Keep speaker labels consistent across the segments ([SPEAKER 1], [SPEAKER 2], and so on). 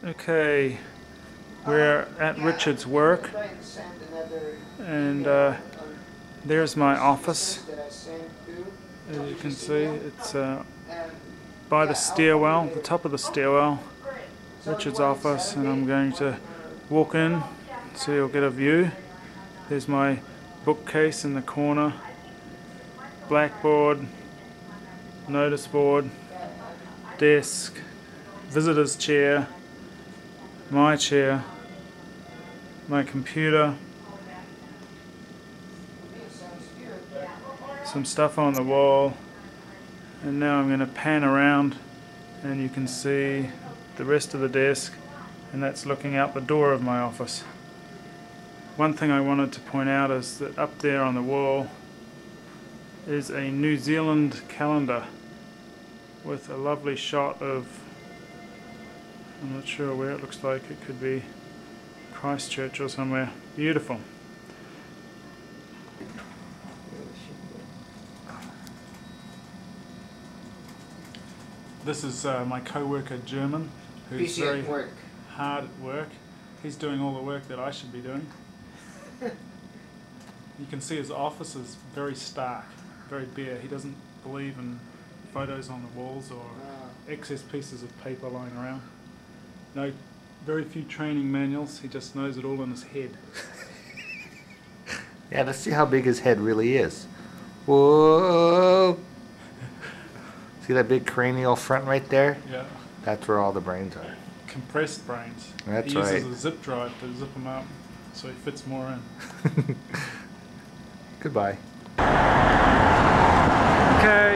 [SPEAKER 1] Okay, we're at Richard's work, and there's my office. As you can see, it's by the stairwell, the top of the stairwell, Richard's office, and I'm going to walk in so you'll get a view. There's my bookcase in the corner, blackboard, notice board, desk, visitor's chair, my chair, my computer, some stuff on the wall, and now I'm going to pan around and you can see the rest of the desk, and that's looking out the door of my office. One thing I wanted to point out is that up there on the wall is a New Zealand calendar with a lovely shot of, I'm not sure where it looks like, it could be Christchurch or somewhere. Beautiful. This is my co-worker German, who's very hard at work. He's doing all the work that I should be doing. You can see his office is very stark, very bare. He doesn't believe in photos on the walls or excess pieces of paper lying around. No, very few training manuals. He just knows it all in his head.
[SPEAKER 2] Yeah, let's see how big his head really is. Whoa! See that big cranial front right there?
[SPEAKER 1] Yeah.
[SPEAKER 2] That's where all the brains are.
[SPEAKER 1] Compressed brains.
[SPEAKER 2] That's
[SPEAKER 1] he
[SPEAKER 2] right.
[SPEAKER 1] He uses a zip drive to zip them up so he fits more in.
[SPEAKER 2] Goodbye.
[SPEAKER 1] Okay,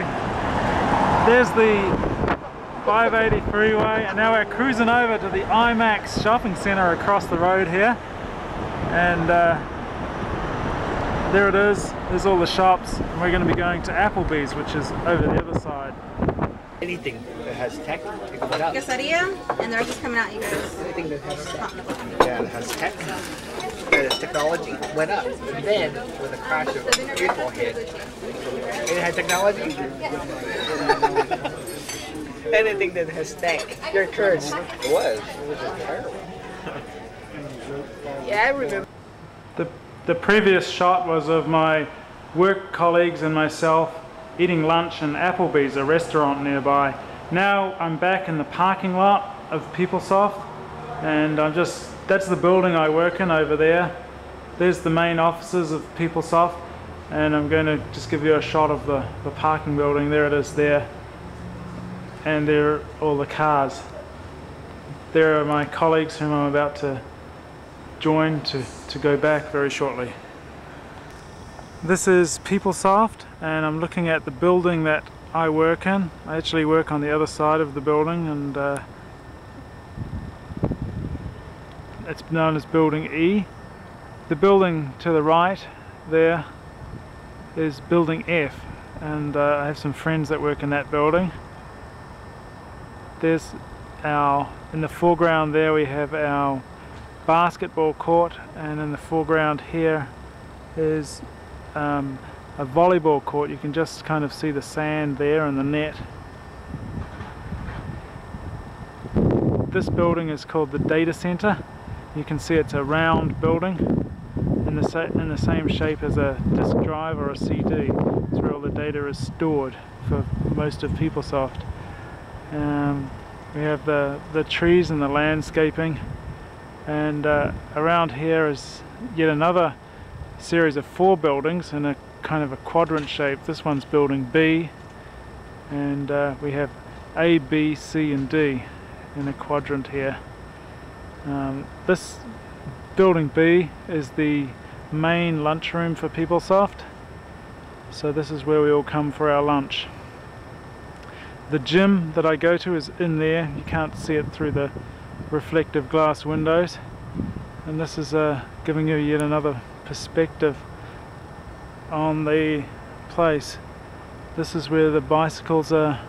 [SPEAKER 1] there's the 580 freeway, and now we're cruising over to the IMAX shopping centre across the road here, and there it is. There's all the shops, and we're going to be going to Applebee's, which is over the other side.
[SPEAKER 2] Anything that has tech, pick it up.
[SPEAKER 3] Quesadilla, and they're just coming out, you guys.
[SPEAKER 2] Anything that has tech, yeah, that has tech, that has technology, went up. And then, with a crash of vehicle hit, it had technology. Anything that has tech, you're cursed. It was terrible. Yeah, I remember.
[SPEAKER 1] The previous shot was of my work colleagues and myself eating lunch in Applebee's, a restaurant nearby. Now I'm back in the parking lot of PeopleSoft, and that's the building I work in over there. There's the main offices of PeopleSoft, and I'm going to just give you a shot of the parking building. There it is there, and there are all the cars. There are my colleagues whom I'm about to join to go back very shortly. This is PeopleSoft, and I'm looking at the building that I work in. I actually work on the other side of the building, and it's known as Building E. The building to the right there is Building F, and I have some friends that work in that building. There's in the foreground there we have our basketball court, and in the foreground here is a volleyball court. You can just kind of see the sand there and the net. This building is called the data center. You can see it's a round building in the same shape as a disk drive or a CD. It's where all the data is stored for most of PeopleSoft. We have the trees and the landscaping, and around here is yet another series of 4 buildings in a kind of a quadrant shape. This one's Building B, and we have A, B, C and D in a quadrant here. This Building B is the main lunchroom for PeopleSoft, so this is where we all come for our lunch. The gym that I go to is in there. You can't see it through the reflective glass windows, and this is giving you yet another perspective on the place. This is where the bicycles are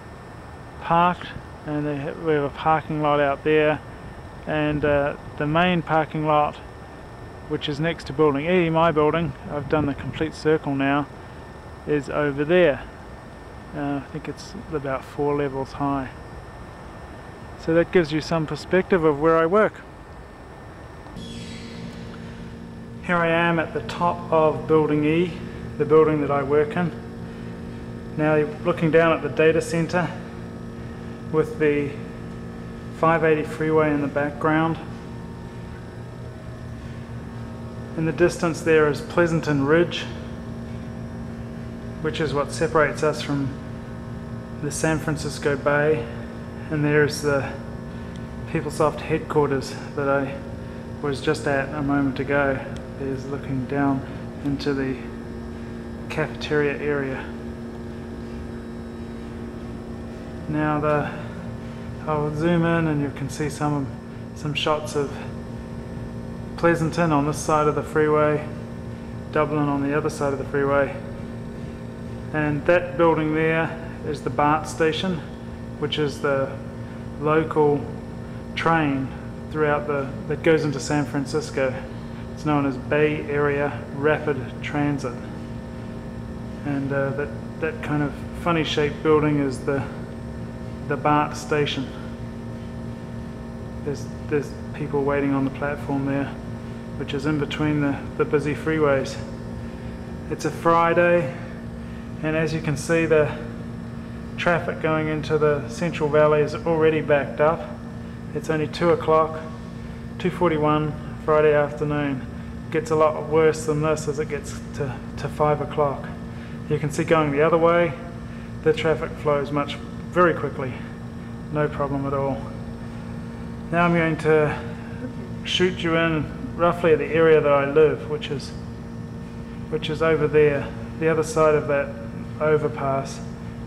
[SPEAKER 1] parked, and we have a parking lot out there, and the main parking lot, which is next to Building E, my building, I've done the complete circle now, is over there. I think it's about 4 levels high. So that gives you some perspective of where I work. Here I am at the top of Building E, the building that I work in. Now you're looking down at the data center with the 580 freeway in the background. In the distance there is Pleasanton Ridge, which is what separates us from the San Francisco Bay, and there's the PeopleSoft headquarters that I was just at a moment ago. There's looking down into the cafeteria area. Now I'll zoom in and you can see some shots of Pleasanton on this side of the freeway, Dublin on the other side of the freeway, and that building there is the Bart station, which is the local train that goes into San Francisco. It's known as Bay Area Rapid Transit, and that kind of funny shaped building is the Bart station. There's people waiting on the platform there, which is in between the busy freeways. It's a Friday, and as you can see, the traffic going into the Central Valley is already backed up. It's only 2 o'clock, 2:41 Friday afternoon. It gets a lot worse than this as it gets to 5 o'clock. You can see going the other way, the traffic flows very quickly, no problem at all. Now I'm going to shoot you in roughly the area that I live, which is over there, the other side of that overpass,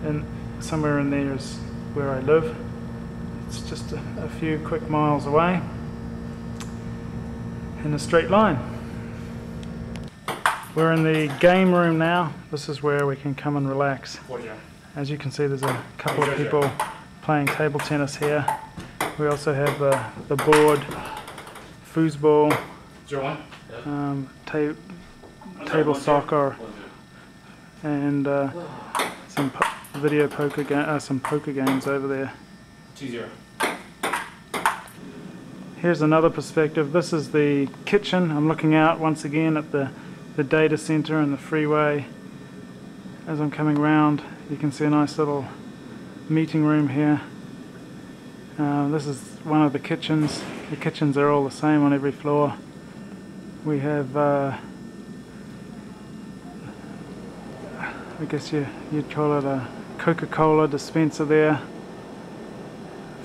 [SPEAKER 1] and somewhere in there is where I live. It's just a few quick miles away in a straight line. We're in the game room now. This is where we can come and relax. As you can see, there's a couple of people playing table tennis here. We also have the board, foosball, table soccer, and some poker games over there.
[SPEAKER 4] 2-0.
[SPEAKER 1] Here's another perspective. This is the kitchen. I'm looking out once again at the data center and the freeway. As I'm coming around, you can see a nice little meeting room here. This is one of the kitchens. The kitchens are all the same on every floor. We have, I guess you'd call it a Coca-Cola dispenser there.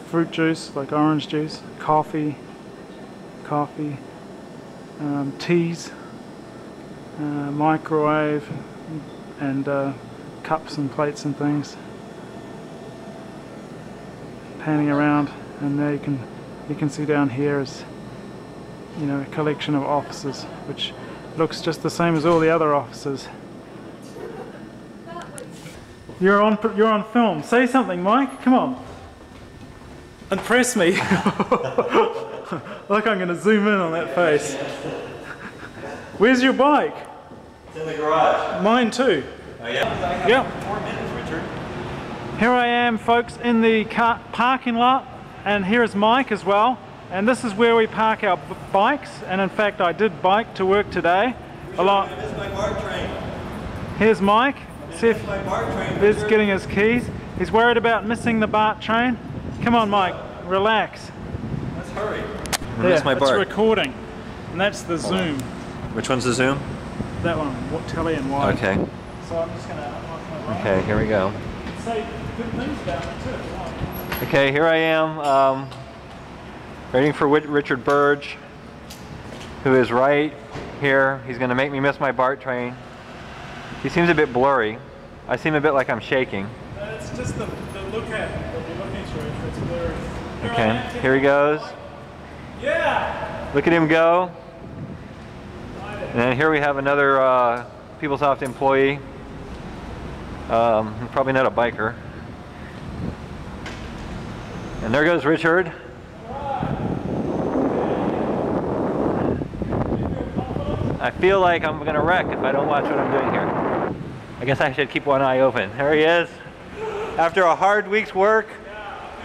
[SPEAKER 1] Fruit juice, like orange juice, coffee, teas, microwave, and cups and plates and things. Panning around, and there you can see down here is, you know, a collection of offices, which looks just the same as all the other offices. You're on film. Say something, Mike. Come on. Impress me. Look, I'm going to zoom in on that face. Where's your bike?
[SPEAKER 4] It's in the garage.
[SPEAKER 1] Mine too.
[SPEAKER 4] Oh yeah?
[SPEAKER 1] Yep.
[SPEAKER 4] 4 minutes, Richard.
[SPEAKER 1] Here I am, folks, in the parking lot, and here is Mike as well. And this is where we park our bikes, and in fact I did bike to work today.
[SPEAKER 4] I missed my BART train.
[SPEAKER 1] Here's Mike. See if
[SPEAKER 4] My BART train.
[SPEAKER 1] He's getting his keys. He's worried about missing the BART train. Come on, Mike, relax.
[SPEAKER 4] Let's hurry.
[SPEAKER 1] There,
[SPEAKER 4] my
[SPEAKER 1] it's
[SPEAKER 4] BART.
[SPEAKER 1] recording, and that's the zoom.
[SPEAKER 4] Which one's the zoom?
[SPEAKER 1] That one, telly and wide.
[SPEAKER 4] Okay.
[SPEAKER 1] So I'm just going to unlock my bike.
[SPEAKER 4] Okay, here we go.
[SPEAKER 1] Say good things about it too.
[SPEAKER 4] Okay, here I am, waiting for Richard Burge, who is right here. He's going to make me miss my BART train. He seems a bit blurry. I seem a bit like I'm shaking.
[SPEAKER 1] It's just the look at that you're looking through. It's blurry.
[SPEAKER 4] Okay, here he goes.
[SPEAKER 1] Yeah!
[SPEAKER 4] Look at him go. And then here we have another PeopleSoft employee. Probably not a biker. And there goes Richard. I feel like I'm gonna wreck if I don't watch what I'm doing here. I guess I should keep one eye open. There he is. After a hard week's work,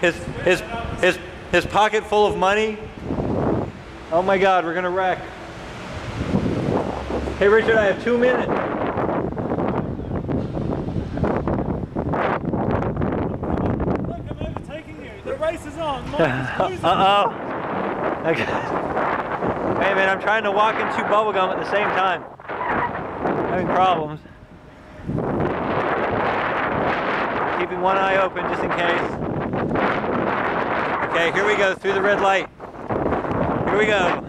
[SPEAKER 4] his his pocket full of money. Oh my God, we're gonna wreck. Hey Richard, I have 2 minutes.
[SPEAKER 1] Look, I'm overtaking you. The race is on.
[SPEAKER 4] Uh-oh. Okay. Hey man, I'm trying to walk and chew bubblegum at the same time. Having problems. Keeping one eye open just in case. Okay, here we go, through the red light. Here we go.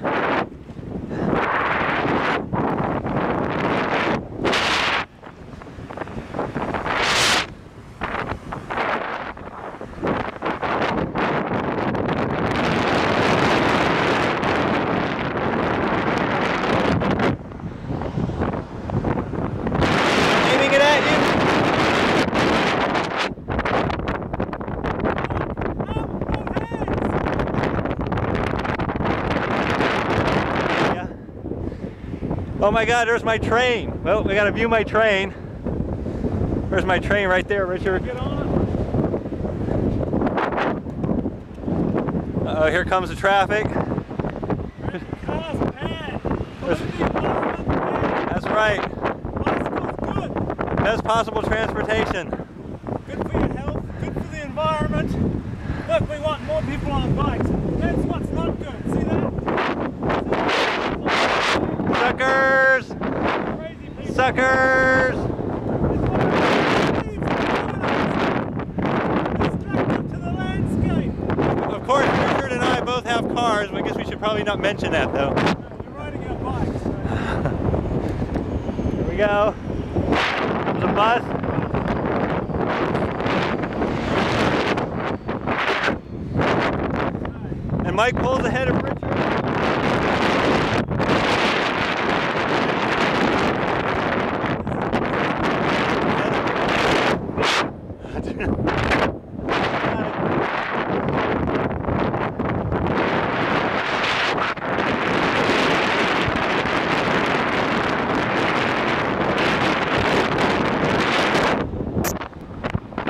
[SPEAKER 4] Aiming it at you. Oh my God, there's my train. Well, we gotta view my train. There's my train right there, Richard.
[SPEAKER 1] Get on
[SPEAKER 4] Uh-oh, here comes the traffic.
[SPEAKER 1] it. Cars bad.
[SPEAKER 4] That's right.
[SPEAKER 1] Bicycles good.
[SPEAKER 4] Best possible transportation.
[SPEAKER 1] Good for your health. Good for the environment. Look, we want more people on bikes. That's what's not good. See that?
[SPEAKER 4] Suckers!
[SPEAKER 1] Crazy people.
[SPEAKER 4] Suckers!
[SPEAKER 1] Distracted to the landscape.
[SPEAKER 4] Of course, Richard and I both have cars. I guess we should probably not mention that though.
[SPEAKER 1] We're riding our bikes. So.
[SPEAKER 4] Here we go. There's a bus. And Mike pulls ahead of Richard.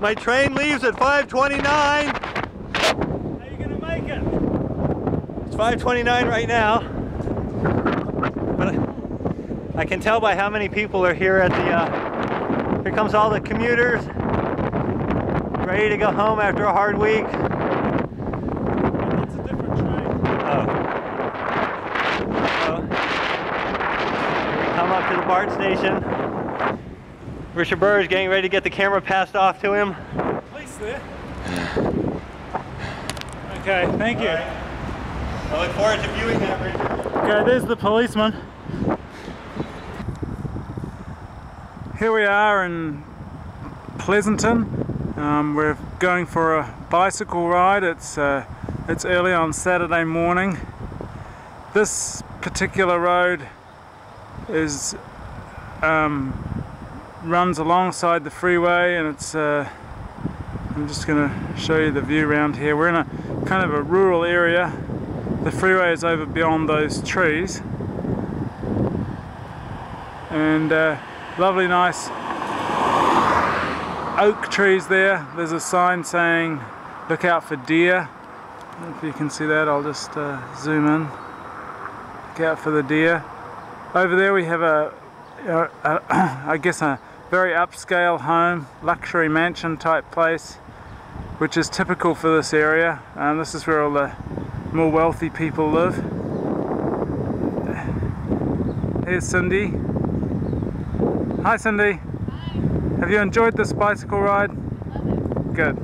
[SPEAKER 4] My train leaves at 5:29.
[SPEAKER 1] How are you going to make it?
[SPEAKER 4] It's 5:29 right now. But I can tell by how many people are here at the, here comes all the commuters. Ready to go home after a hard week.
[SPEAKER 1] That's a different train.
[SPEAKER 4] Oh. So, come up to the Bart station. Richard Burge getting ready to get the camera passed off to him.
[SPEAKER 1] Police there. Okay, thank you.
[SPEAKER 4] Right. I look forward to viewing that, Richard.
[SPEAKER 1] Okay, there's the policeman. Here we are in Pleasanton. We're going for a bicycle ride. It's early on Saturday morning. This particular road is runs alongside the freeway, and it's I'm just going to show you the view around here. We're in a kind of a rural area. The freeway is over beyond those trees, and lovely nice oak trees there. There's a sign saying look out for deer. I don't know if you can see that. I'll just zoom in. Look out for the deer. Over there we have I guess a very upscale home, luxury mansion type place, which is typical for this area. This is where all the more wealthy people live. Here's Cindy. Hi Cindy.
[SPEAKER 3] Hi.
[SPEAKER 1] Have you enjoyed this bicycle ride?
[SPEAKER 3] Love it.
[SPEAKER 1] Good.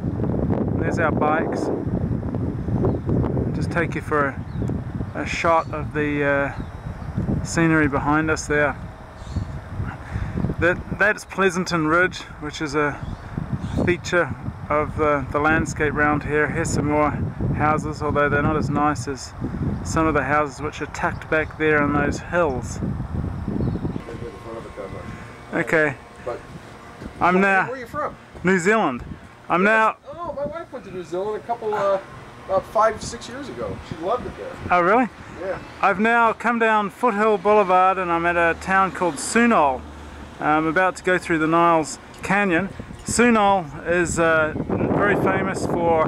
[SPEAKER 1] There's our bikes. Just take you for a shot of the scenery behind us there. That's Pleasanton Ridge, which is a feature of the landscape around here. Here's some more houses, although they're not as nice as some of the houses which are tucked back there in those hills. Okay. I'm now...
[SPEAKER 5] Where are you from?
[SPEAKER 1] New Zealand. I'm now...
[SPEAKER 5] Oh, my wife went to New Zealand a couple, about 5-6 years ago. She loved it there.
[SPEAKER 1] Oh really?
[SPEAKER 5] Yeah.
[SPEAKER 1] I've now come down Foothill Boulevard and I'm at a town called Sunol. I'm about to go through the Niles Canyon. Sunol is very famous for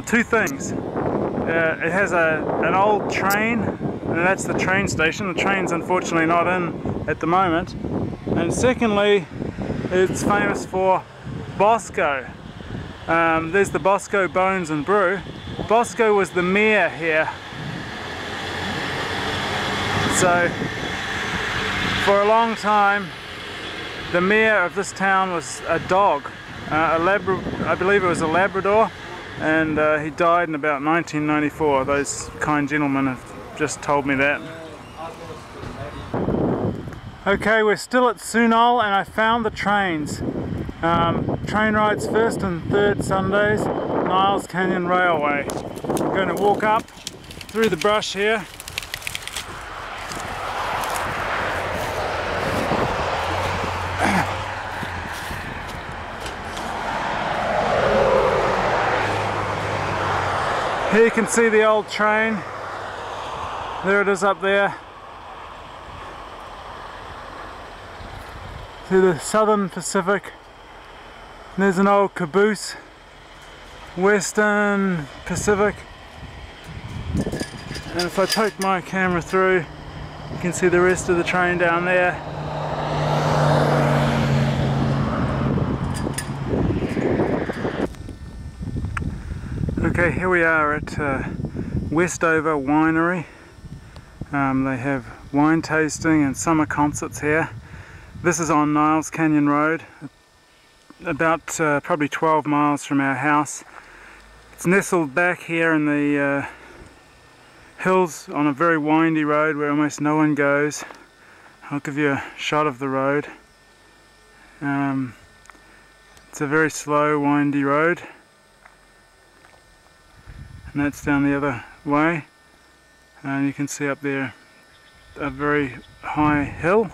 [SPEAKER 1] two things. It has an old train, and that's the train station. The train's unfortunately not in at the moment. And secondly, it's famous for Bosco. There's the Bosco Bones and Brew. Bosco was the mayor here. So, for a long time, the mayor of this town was a dog. I believe it was a Labrador, and he died in about 1994. Those kind gentlemen have just told me that. Okay, we're still at Sunol, and I found the trains. Train rides first and third Sundays, Niles Canyon Railway. I'm going to walk up through the brush here. Here you can see the old train. There it is up there. To the Southern Pacific. There's an old caboose. Western Pacific. And if I poke my camera through, you can see the rest of the train down there. Okay, here we are at Westover winery. They have wine tasting and summer concerts here. This is on Niles Canyon Road, about probably 12 miles from our house. It's nestled back here in the hills on a very windy road where almost no one goes. I'll give you a shot of the road. It's a very slow, windy road. And that's down the other way, and you can see up there a very high hill.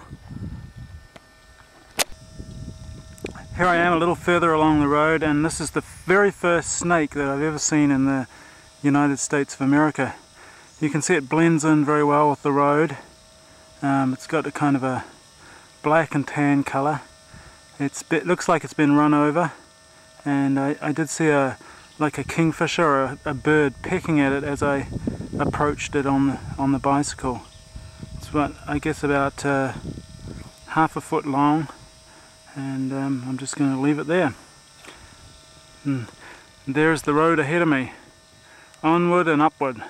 [SPEAKER 1] Here I am a little further along the road, and this is the very first snake that I've ever seen in the United States of America. You can see it blends in very well with the road. It's got a kind of a black and tan colour. It looks like it's been run over, and I did see like a kingfisher or a bird pecking at it as I approached it on the bicycle. It's I guess about half a foot long, and I'm just going to leave it there. And there's the road ahead of me, onward and upward.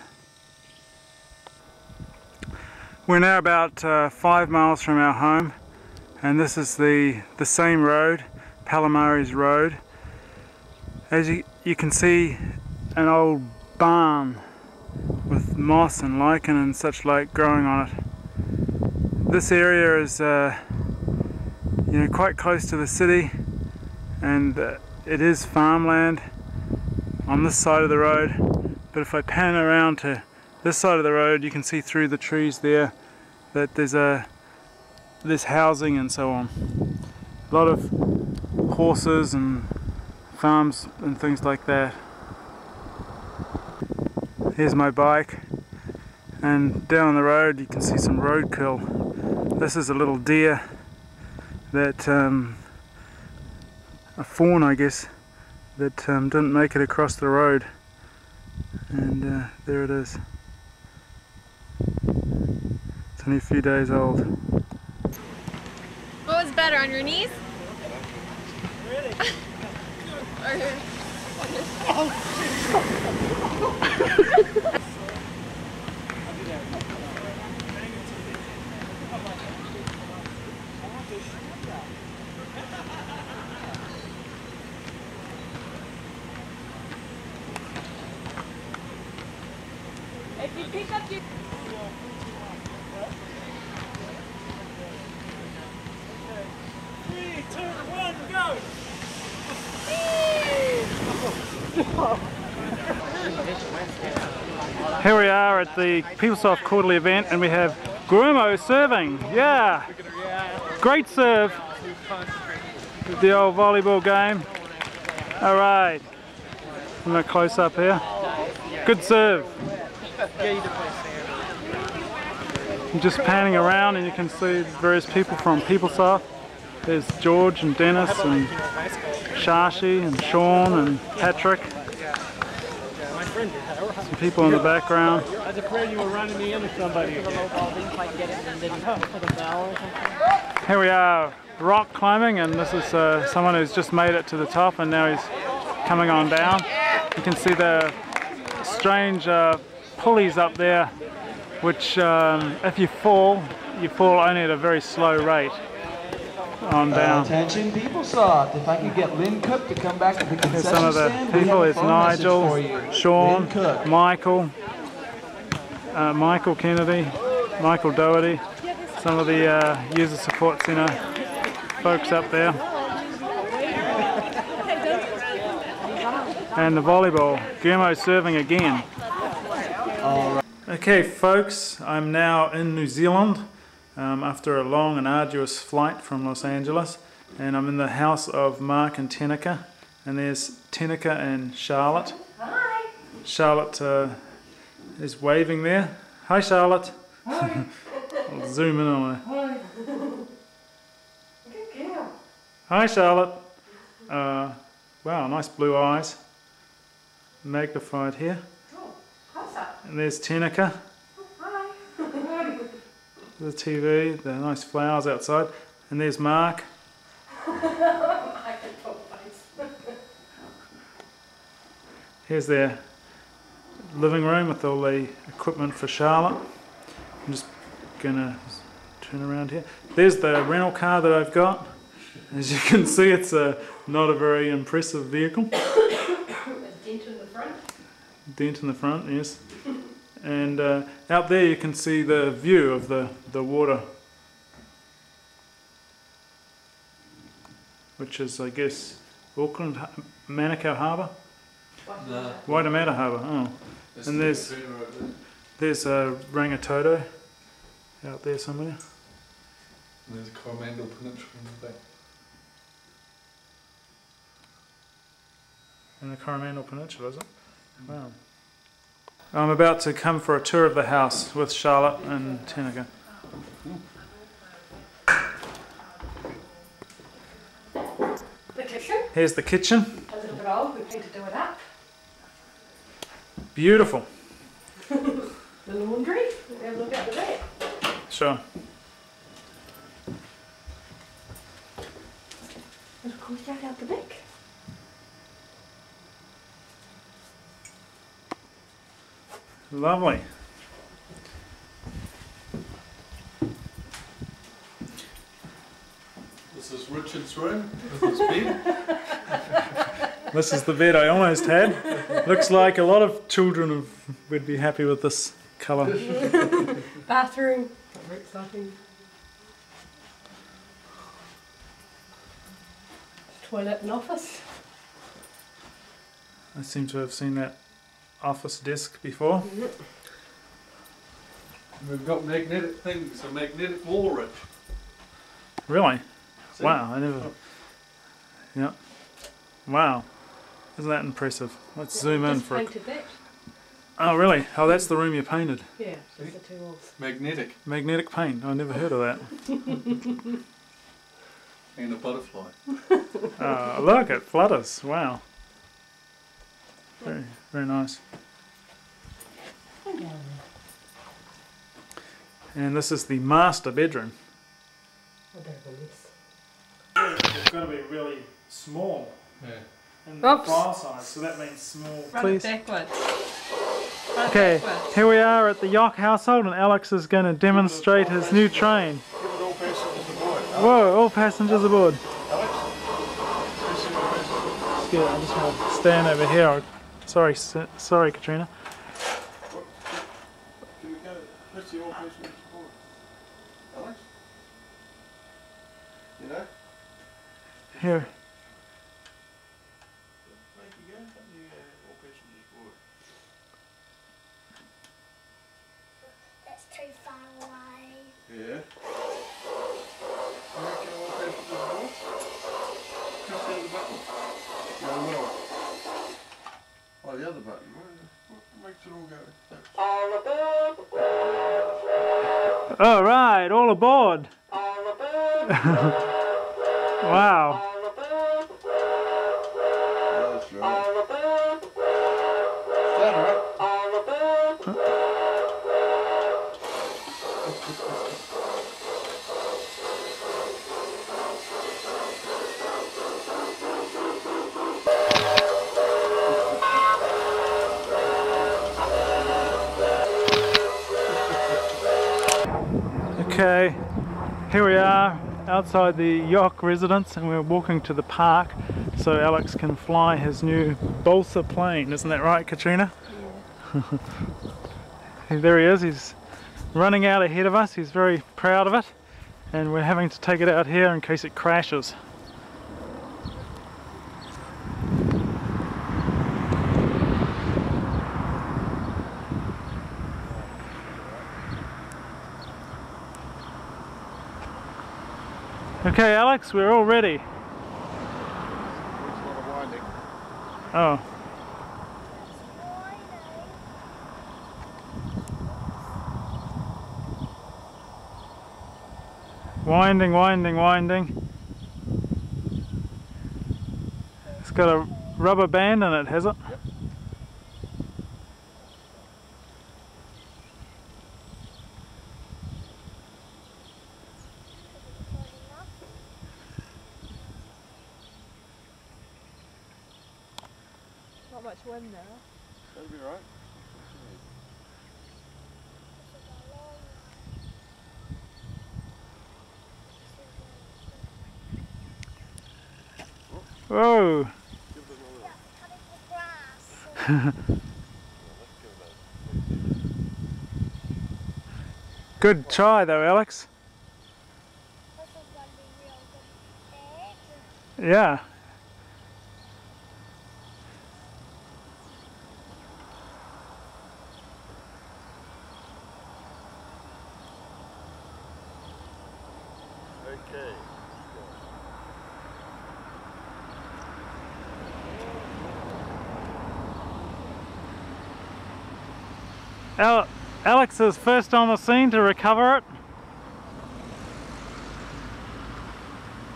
[SPEAKER 1] We're now about 5 miles from our home, and this is the same road, Palomares Road. As you can see, an old barn with moss and lichen and such like growing on it. This area is quite close to the city, and it is farmland on this side of the road. But if I pan around to this side of the road, you can see through the trees there that there's housing and so on. A lot of horses and farms and things like that. Here's my bike, and down the road you can see some roadkill. This is a little deer that a fawn, I guess, that didn't make it across the road, and there it is. It's only a few days old.
[SPEAKER 3] What was better, on your knees? If you pick up your...
[SPEAKER 1] 3, 2, 1, go! Here we are at the PeopleSoft quarterly event, and we have Grumo serving. Yeah! Great serve! The old volleyball game. Alright. I'm a close up here. Good serve. I'm just panning around, and you can see various people from PeopleSoft. There's George and Dennis and Shashi and Sean and Patrick. Some people in the background.
[SPEAKER 6] I was afraid you were running me into somebody.
[SPEAKER 1] Here we are rock climbing, and this is someone who's just made it to the top and now he's coming on down. You can see the strange pulleys up there, which if you fall only at a very slow rate on down.
[SPEAKER 7] Attention PeopleSoft, if I could get Lynn Cook to come back to the concession
[SPEAKER 1] Here's some of the
[SPEAKER 7] stand, we
[SPEAKER 1] people.
[SPEAKER 7] have a
[SPEAKER 1] It's
[SPEAKER 7] phone message
[SPEAKER 1] Nigel,
[SPEAKER 7] for you.
[SPEAKER 1] Sean,
[SPEAKER 7] Lynn Cook.
[SPEAKER 1] Michael Kennedy, Michael Doherty, some of the user support centre folks up there. And the volleyball, Guillermo serving again. Okay folks, I'm now in New Zealand after a long and arduous flight from Los Angeles, and I'm in the house of Mark and Teneke, and there's Teneke and Charlotte.
[SPEAKER 3] Hi.
[SPEAKER 1] Charlotte is waving there. Hi Charlotte.
[SPEAKER 3] Hi.
[SPEAKER 1] I'll zoom in on her.
[SPEAKER 3] Hi. Good girl.
[SPEAKER 1] Hi Charlotte. Wow, nice blue eyes. Magnified here.
[SPEAKER 3] Oh, how's that?
[SPEAKER 1] And there's Teneke.
[SPEAKER 3] Hi.
[SPEAKER 1] The TV, the nice flowers outside. And there's Mark. Here's their living room with all the equipment for Charlotte. I'm just gonna turn around here. There's the rental car that I've got. As you can see, it's not a very impressive vehicle.
[SPEAKER 3] A dent in the front.
[SPEAKER 1] Dent in the front, yes. And out there you can see the view of the water, which is, I guess, Auckland, Manukau Harbour?
[SPEAKER 5] No.
[SPEAKER 1] Waitemata Harbour, oh. And there's Rangitoto out there somewhere.
[SPEAKER 5] And there's Coromandel Peninsula in the back.
[SPEAKER 1] In the Coromandel Peninsula, is it? Wow. I'm about to come for a tour of the house with Charlotte and Teneke.
[SPEAKER 3] The kitchen.
[SPEAKER 1] Here's the kitchen.
[SPEAKER 3] A little bit old, we need to do it up.
[SPEAKER 1] Beautiful.
[SPEAKER 3] The laundry. We'll have a look at the back.
[SPEAKER 1] Sure.
[SPEAKER 3] And of course, out the back.
[SPEAKER 1] Lovely.
[SPEAKER 5] This is Richard's room with his bed.
[SPEAKER 1] This is the bed I almost had. Looks like a lot of children would be happy with this colour.
[SPEAKER 3] Bathroom. Very exciting. Toilet and office.
[SPEAKER 1] I seem to have seen that office desk before.
[SPEAKER 5] We've got magnetic things, a magnetic wall, Rich.
[SPEAKER 1] Really?
[SPEAKER 5] See?
[SPEAKER 1] Wow, I never... Yeah. Wow. Isn't that impressive? Let's zoom in for a...
[SPEAKER 3] Painted that.
[SPEAKER 1] Oh really? Oh, that's the room you painted.
[SPEAKER 3] Yeah, just the two walls.
[SPEAKER 5] Magnetic.
[SPEAKER 1] Magnetic paint. I never heard of that.
[SPEAKER 5] And a butterfly.
[SPEAKER 1] Oh, look, it flutters. Wow. Very, very nice. And this is the master bedroom. It's going to be really small.
[SPEAKER 5] Yeah.
[SPEAKER 1] In the
[SPEAKER 3] Oops.
[SPEAKER 1] file size, so that means small.
[SPEAKER 3] Run
[SPEAKER 1] Please.
[SPEAKER 3] it backwards.
[SPEAKER 1] Okay, here we are at the Yocks household, and Alex is going to demonstrate his new train. Whoa, all passengers aboard. Yeah, I just want to stand over here. Sorry, sorry, Katrina. Here.
[SPEAKER 8] That's too far away.
[SPEAKER 5] Yeah. Oh, the other button. What makes it all go?
[SPEAKER 1] All right, all aboard. Wow.
[SPEAKER 5] That's right. Stand right.
[SPEAKER 1] Okay, here we are outside the Yocks residence and we're walking to the park so Alex can fly his new balsa plane. Isn't that right, Katrina? Yeah. There he is, he's running out ahead of us. He's very proud of it and we're having to take it out here in case it crashes. Okay, Alex, we're all ready. Oh. Winding, winding, winding. It's got a rubber band in it, has it?
[SPEAKER 5] Yep.
[SPEAKER 3] Not much wind now.
[SPEAKER 5] That'll be alright.
[SPEAKER 1] Whoa! Good try though, Alex. Yeah.
[SPEAKER 5] Okay.
[SPEAKER 1] Alex is first on the scene to recover it.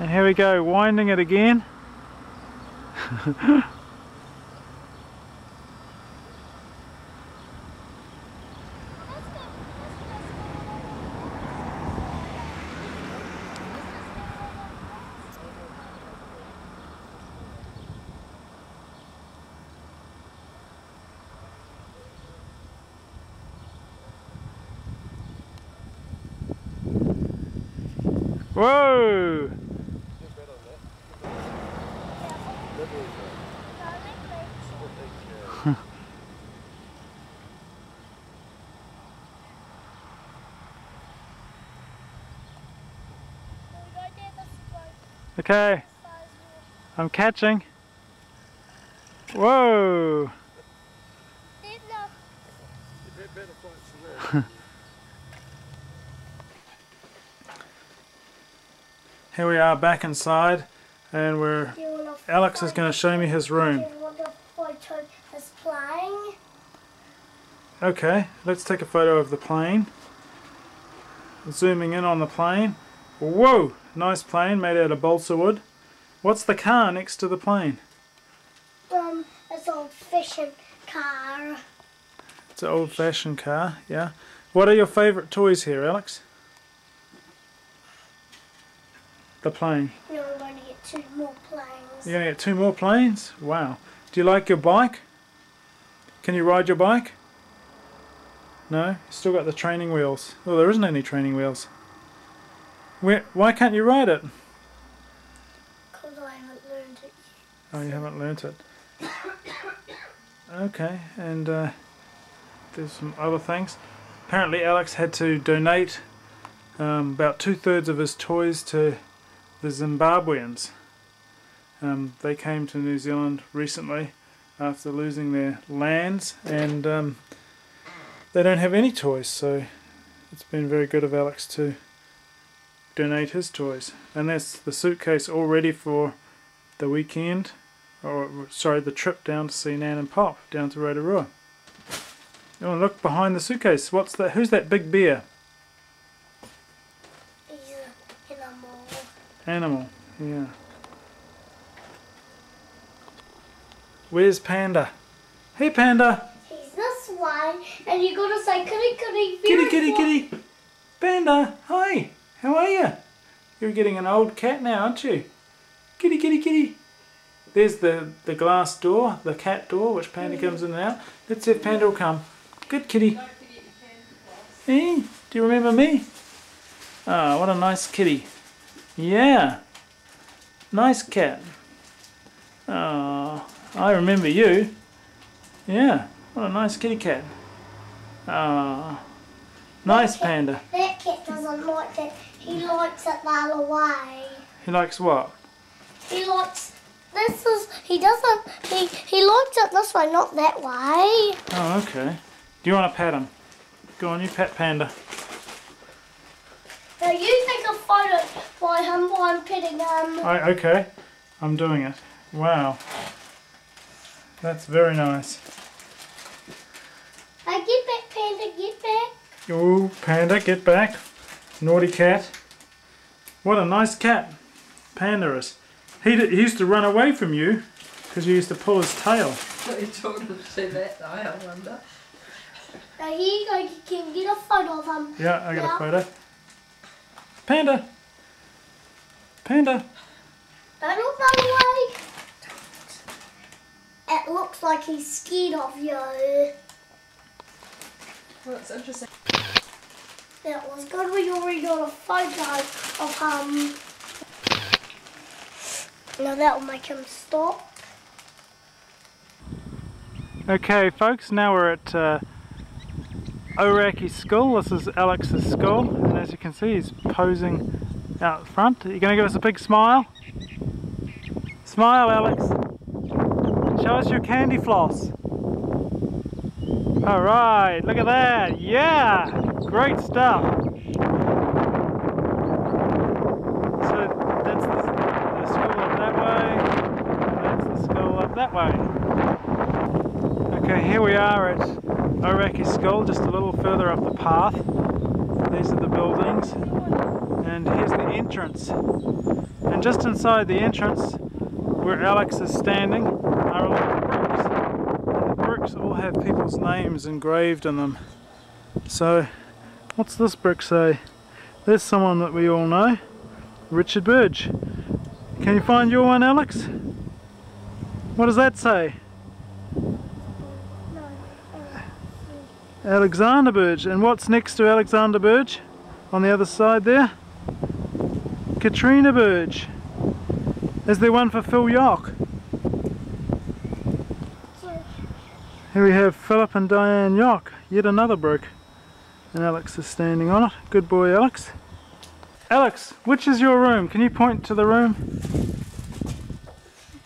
[SPEAKER 1] And here we go, winding it again. Whoa! Okay, I'm catching. Whoa! Here we are back inside and Alex is going to show me his room. Okay, let's take a photo of the plane. Zooming in on the plane. Whoa! Nice plane made out of balsa wood. What's the car next to the plane?
[SPEAKER 8] It's an old-fashioned car.
[SPEAKER 1] It's an old-fashioned car, yeah. What are your favourite toys here, Alex? The plane.
[SPEAKER 8] No, I'm going to get 2 more planes.
[SPEAKER 1] You're going to get 2 more planes? Wow. Do you like your bike? Can you ride your bike? No? You still got the training wheels. Well, there isn't any training wheels. Why can't you ride it?
[SPEAKER 8] Because I haven't learned it.
[SPEAKER 1] Oh, you haven't learnt it. Okay, and there's some other things. Apparently Alex had to donate about 2/3 of his toys to the Zimbabweans. They came to New Zealand recently after losing their lands and they don't have any toys, so it's been very good of Alex to donate his toys. And that's the suitcase all ready for the weekend, or sorry, the trip down to see Nan and Pop down to Rotorua. Oh, look behind the suitcase. What's that? Who's that big bear?
[SPEAKER 8] He's an animal.
[SPEAKER 1] Animal, yeah. Where's Panda? Hey Panda!
[SPEAKER 8] He's this one, and you gotta say kitty kitty.
[SPEAKER 1] Kitty kitty kitty! Panda, hi! How are you? You're getting an old cat now, aren't you? Kitty kitty kitty! There's the glass door, the cat door, which Panda comes in and out. Let's see if Panda will come. Good kitty. Hey, do you remember me? Oh, what a nice kitty. Yeah. Nice cat. Oh, I remember you. Yeah, what a nice kitty cat. Oh, nice panda.
[SPEAKER 8] That cat doesn't like that. He likes it the other way.
[SPEAKER 1] He likes what?
[SPEAKER 8] He likes, he likes it this way, not that way.
[SPEAKER 1] Oh, okay. Do you want to pat him? Go on, you pat Panda.
[SPEAKER 8] Now you take a photo by him while I'm petting him.
[SPEAKER 1] Okay, I'm doing it. Wow. That's very nice.
[SPEAKER 8] Get back, Panda, get back.
[SPEAKER 1] Oh, Panda, get back. Naughty cat. What a nice cat. Panda is. He used to run away from you because you used to pull his tail.
[SPEAKER 3] What are you talking to see that though, I wonder?
[SPEAKER 8] Now here you go, you can get a photo of him.
[SPEAKER 1] Yeah, I got a photo. Panda. Panda.
[SPEAKER 8] Don't look the other way. It looks like he's scared of you.
[SPEAKER 3] Well, it's interesting.
[SPEAKER 8] That was good. We already got a photo of him. Now that will make him stop.
[SPEAKER 1] Okay folks, now we're at Orakei School. This is Alex's school, and as you can see he's posing out front. Are you going to give us a big smile? Smile, Alex. Show us your candy floss. Alright, look at that. Yeah, great stuff. So that's the school up that way, and that's the school up that way. Okay, here we are at Orakei School, just a little further up the path. These are the buildings, and here's the entrance. And just inside the entrance, where Alex is standing, are a lot of bricks. And the bricks all have people's names engraved in them. So, what's this brick say? There's someone that we all know, Richard Burge. Can you find your one, Alex? What does that say? Alexander Burge. And what's next to Alexander Burge? On the other side there? Katrina Burge. Is there one for Phil Yock? Here we have Philip and Diane Yock. Yet another brick. And Alex is standing on it. Good boy, Alex. Alex, which is your room? Can you point to the room?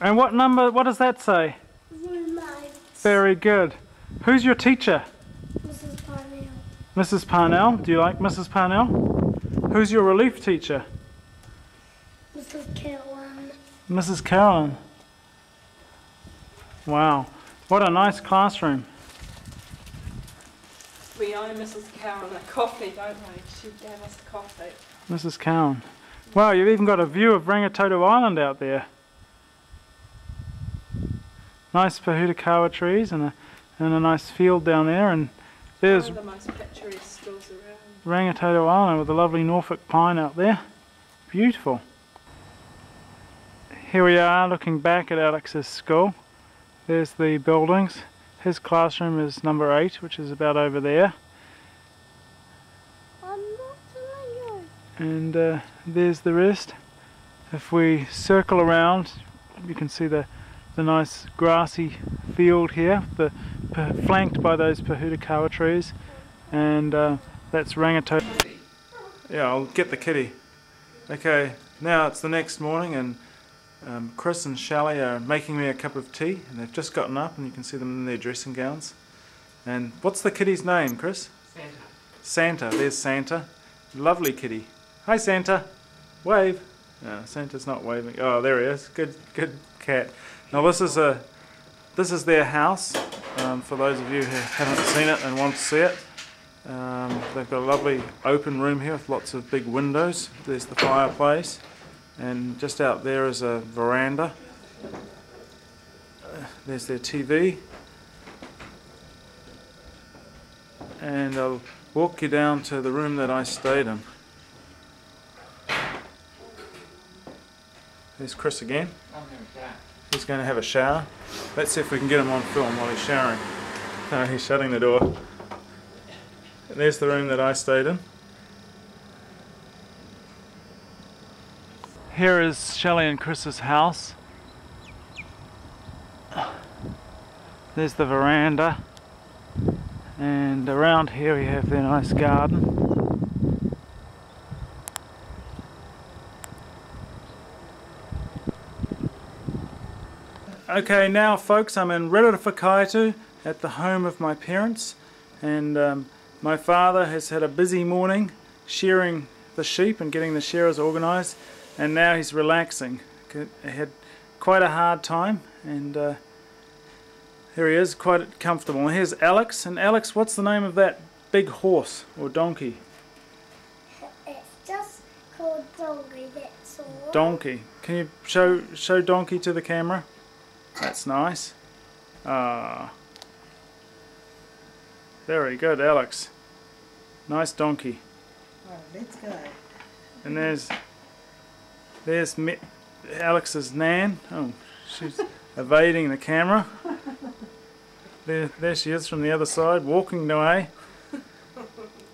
[SPEAKER 1] And what number, what does that say?
[SPEAKER 8] Room 8.
[SPEAKER 1] Very good. Who's your teacher?
[SPEAKER 8] Mrs. Parnell.
[SPEAKER 1] Mrs. Parnell. Do you like Mrs. Parnell? Who's your relief teacher?
[SPEAKER 8] Mrs. Carolyn.
[SPEAKER 1] Mrs. Carolyn. Wow. What a nice classroom.
[SPEAKER 3] We owe Mrs. Cowan a coffee, don't we? She gave us a coffee.
[SPEAKER 1] Mrs. Cowan. Wow, you've even got a view of Rangitoto Island out there. Nice Whakapapa trees and a nice field down there, and there's
[SPEAKER 3] one of the most picturesque schools around.
[SPEAKER 1] Rangitoto Island with a lovely Norfolk pine out there. Beautiful. Here we are looking back at Alex's school. There's the buildings. His classroom is number 8, which is about over there.
[SPEAKER 8] I'm not telling you.
[SPEAKER 1] And there's the rest. If we circle around, you can see the nice grassy field here, flanked by those Whakapapa trees, and that's Rangitoto. Yeah, I'll get the kitty. Okay, now it's the next morning, and Chris and Shelley are making me a cup of tea, and they've just gotten up, and you can see them in their dressing gowns. And what's the kitty's name, Chris?
[SPEAKER 2] Santa.
[SPEAKER 1] Santa. There's Santa. Lovely kitty. Hi, Santa. Wave. No, Santa's not waving. Oh, there he is. Good cat. Now this is their house. For those of you who haven't seen it and want to see it, they've got a lovely open room here with lots of big windows. There's the fireplace. And just out there is a veranda. There's their TV. And I'll walk you down to the room that I stayed in. There's Chris again. He's going to have a shower. Let's see if we can get him on film while he's showering. No, he's shutting the door. And there's the room that I stayed in. Here is Shelley and Chris's house. There's the veranda, and around here we have their nice garden. Okay, now folks, I'm in Rerewhakaaitu at the home of my parents, and my father has had a busy morning shearing the sheep and getting the shearers organised, and now he's relaxing. He had quite a hard time, and here he is, quite comfortable. And here's Alex, and Alex, what's the name of that big horse or donkey?
[SPEAKER 8] It's just called Donkey, that's all.
[SPEAKER 1] Donkey. Can you show Donkey to the camera? That's nice. Very good, Alex. Nice donkey.
[SPEAKER 3] Right, let's go.
[SPEAKER 1] And there's Alex's Nan. Oh, she's evading the camera. There she is from the other side, walking away.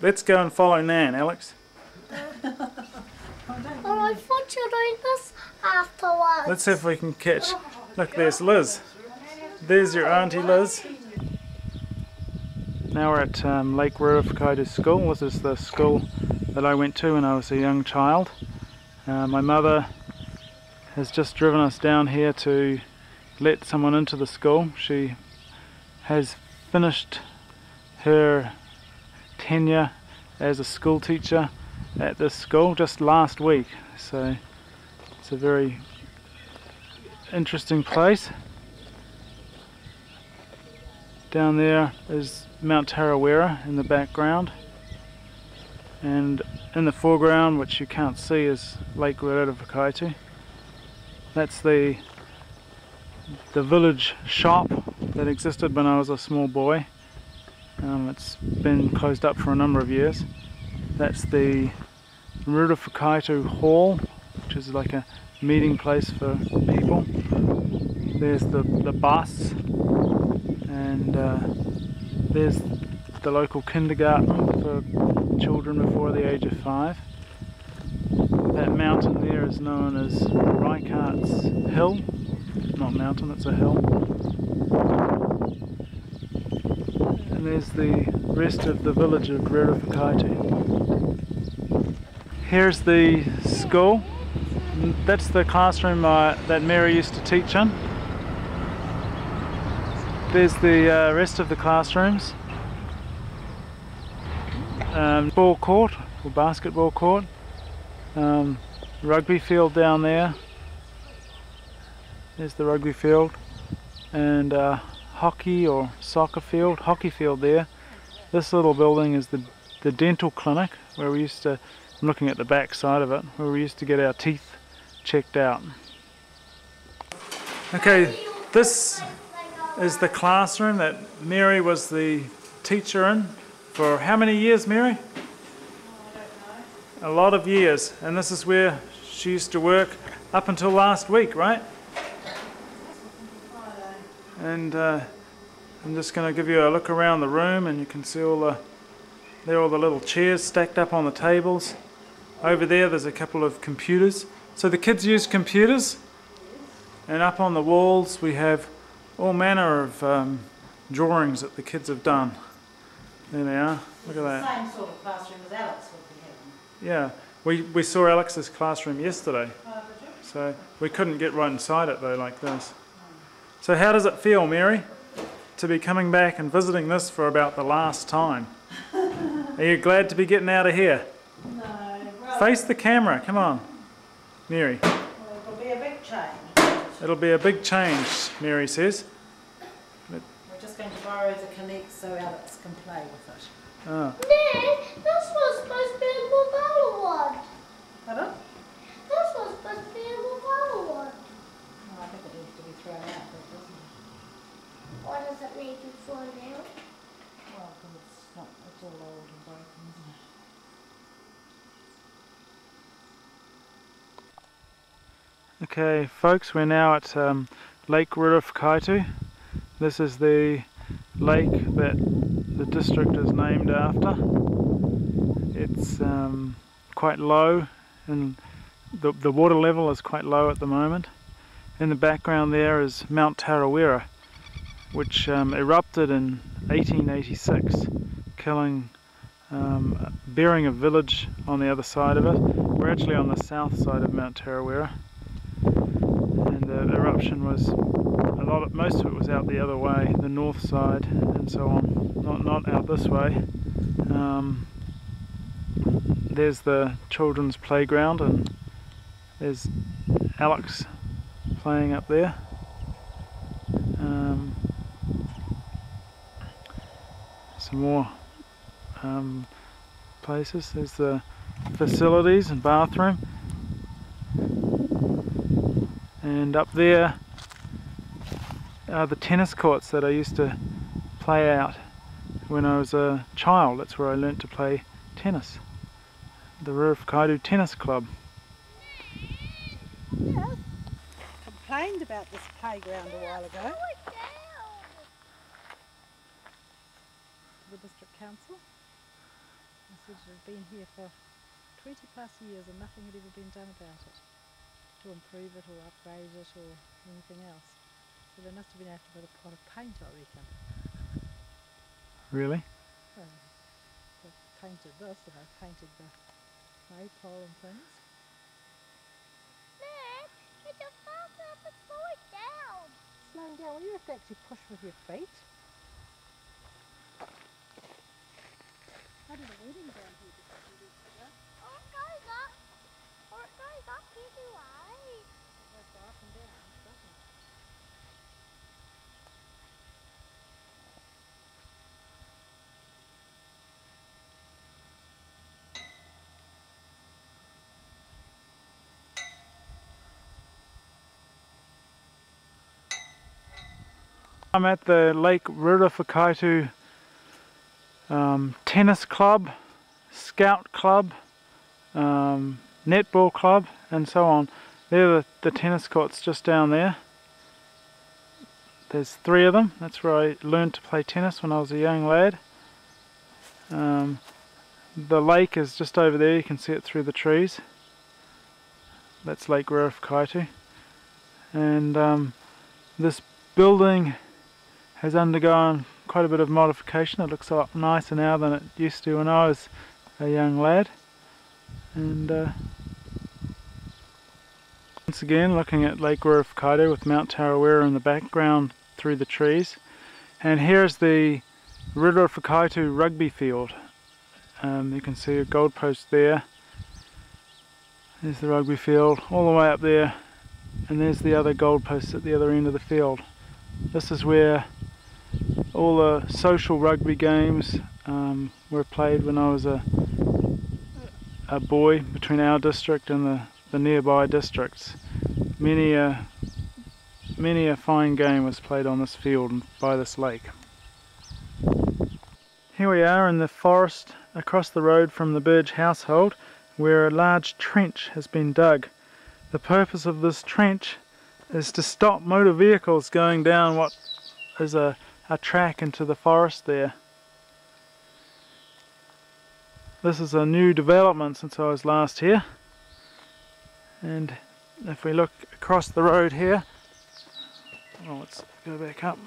[SPEAKER 1] Let's go and follow Nan, Alex.
[SPEAKER 8] Oh, I thought you were doing this afterwards.
[SPEAKER 1] Let's see if we can catch. Look, there's Liz. There's your Auntie Liz. Now we're at Lake Rerewhakaaitu School. This is the school that I went to when I was a young child. My mother has just driven us down here to let someone into the school. She has finished her tenure as a school teacher at this school just last week, so it's a very interesting place. Down there is Mount Tarawera in the background, and in the foreground, which you can't see, is Lake Rerewhakaaitu. That's the village shop that existed when I was a small boy. It's been closed up for a number of years. That's the Rerewhakaaitu Hall, which is like a meeting place for people. There's the bus, and there's the local kindergarten for children before the age of 5. That mountain there is known as Reichart's Hill. Not mountain, it's a hill. And there's the rest of the village of Rerewhakaaitu. Here's the school. That's the classroom that Mary used to teach in. There's the rest of the classrooms. Ball court, or basketball court. Rugby field down there. There's the rugby field. And hockey or soccer field, hockey field there. This little building is the dental clinic where we used to, I'm looking at the back side of it, where we used to get our teeth checked out. Okay, this is the classroom that Mary was the teacher in for how many years, Mary? A lot of years, and this is where she used to work up until last week, right? And I'm just going to give you a look around the room, and you can see all the little chairs stacked up on the tables. Over there's a couple of computers. So the kids use computers, and up on the walls we have all manner of drawings that the kids have done. There they are. Look at that.
[SPEAKER 3] Same sort of classroom as Alex would be having.
[SPEAKER 1] Yeah, we saw Alex's classroom yesterday. So we couldn't get right inside it though, like this. So how does it feel, Mary, to be coming back and visiting this for about the last time? Are you glad to be getting out of here?
[SPEAKER 3] No.
[SPEAKER 1] Face the camera, come on. Mary.
[SPEAKER 3] Well, it'll be a big change.
[SPEAKER 1] It'll be a big change, Mary says.
[SPEAKER 3] We're just going to borrow the Teneke so Alex can play with it.
[SPEAKER 1] Oh.
[SPEAKER 8] No, this was supposed to be a Mobile one.
[SPEAKER 3] Pardon?
[SPEAKER 8] This was supposed to be a Mobile one.
[SPEAKER 3] Oh, I think it needs to be thrown out, doesn't it?
[SPEAKER 8] Why does it need to be thrown out?
[SPEAKER 3] Well, because it's all old and broken, isn't it?
[SPEAKER 1] Okay, folks, we're now at Lake Rerewhakaaitu. This is the lake that the district is named after. It's quite low in the water level is quite low at the moment. In the background there is Mount Tarawera, which erupted in 1886, burying a village on the other side of it. We're actually on the south side of Mount Tarawera, and the eruption was most of it was out the other way, the north side, and so on. Not out this way. There's the children's playground, and there's Alex playing up there. Some more places. There's the facilities and bathroom, and up there are the tennis courts that I used to play out when I was a child. That's where I learnt to play tennis. The Rerewhakaaitu Tennis Club.
[SPEAKER 3] Yes. Complained about this playground a while ago. The district council. I said it had been here for 20 plus years and nothing had ever been done about it to improve it or upgrade it or anything else. So they must have been after a pot of paint, I reckon.
[SPEAKER 1] Really?
[SPEAKER 3] Well, they've painted this and they've painted the maypole and things.
[SPEAKER 8] Dad, it's a faster up and slowing down.
[SPEAKER 3] Slowing down, well you have to actually push with your feet. I did a wedding down here just a few weeks ago.
[SPEAKER 8] Or it goes up. Or it goes up either way.
[SPEAKER 3] It goes up and down, doesn't it?
[SPEAKER 1] I'm at the Lake Rerewhakaaitu tennis club, scout club, netball club, and so on. They're the tennis courts just down there. There's 3 of them. That's where I learned to play tennis when I was a young lad. The lake is just over there. You can see it through the trees. That's Lake Rerewhakaaitu. And this building has undergone quite a bit of modification. It looks a lot nicer now than it used to when I was a young lad. And once again looking at Lake Rerewhakaaitu with Mount Tarawera in the background through the trees. And here's the Rerewhakaaitu rugby field. You can see a goalpost there. There's the rugby field all the way up there, and there's the other goalposts at the other end of the field. This is where all the social rugby games were played when I was a boy, between our district and the nearby districts. Many a fine game was played on this field by this lake. Here we are in the forest across the road from the Burge household, where a large trench has been dug. The purpose of this trench is to stop motor vehicles going down what is a track into the forest there. This is a new development since I was last here, and if we look across the road here, well, let's go back up,